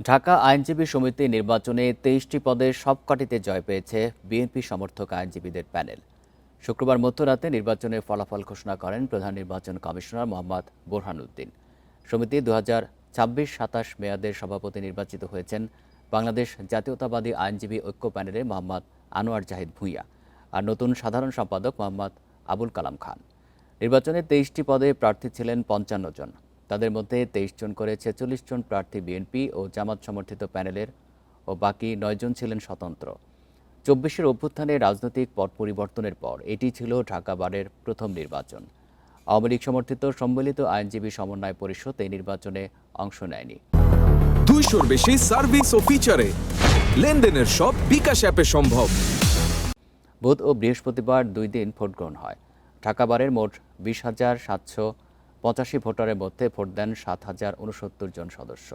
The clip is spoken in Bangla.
ঢাকা আইনজীবী সমিতি নির্বাচনে ২৩টি পদে সবকটিতে জয় পেয়েছে বিএনপি সমর্থক আইনজীবীদের প্যানেল। শুক্রবার মধ্যরাতে নির্বাচনের ফলাফল ঘোষণা করেন প্রধান নির্বাচন কমিশনার মোহাম্মদ বোরহানউদ্দিন। সমিতি ২০২৬-২৭ মেয়াদের সভাপতি নির্বাচিত হয়েছেন বাংলাদেশ জাতীয়তাবাদী আইনজীবী ঐক্য প্যানেলের মোহাম্মদ আনোয়ার জাহিদ ভূঁইয়া আর নতুন সাধারণ সম্পাদক মোহাম্মদ আবুল কালাম খান। নির্বাচনে ২৩টি পদে প্রার্থী ছিলেন ৫৫ জন। তাদের মধ্যে ২৩ জন করে ৪৬ জন প্রার্থী বিএনপি ও জামাত সমর্থিত প্যানেলের ও বাকি ৯ জন ছিলেন স্বতন্ত্র। ২৪-এর অভ্যুত্থানে রাজনৈতিক পট পরিবর্তনের পর এটি ছিল ঢাকা বারের প্রথম নির্বাচন। আওয়ামী লীগ সমর্থিত সম্মিলিত আইনজীবী সমন্বয় পরিষদ এই নির্বাচনে অংশ নেয়নি। ২০০-র বেশি সার্ভিস ও ফিচারে লেনদেনের সব বিকাশ অ্যাপে সম্ভব। বুধ ও বৃহস্পতিবার ২ দিন ভোট গ্রহণ হয়। ঢাকা বারের মোট ২০,৭৮৫ ভোটারের মধ্যে ভোট দেন ৭,০৬৯ জন সদস্য।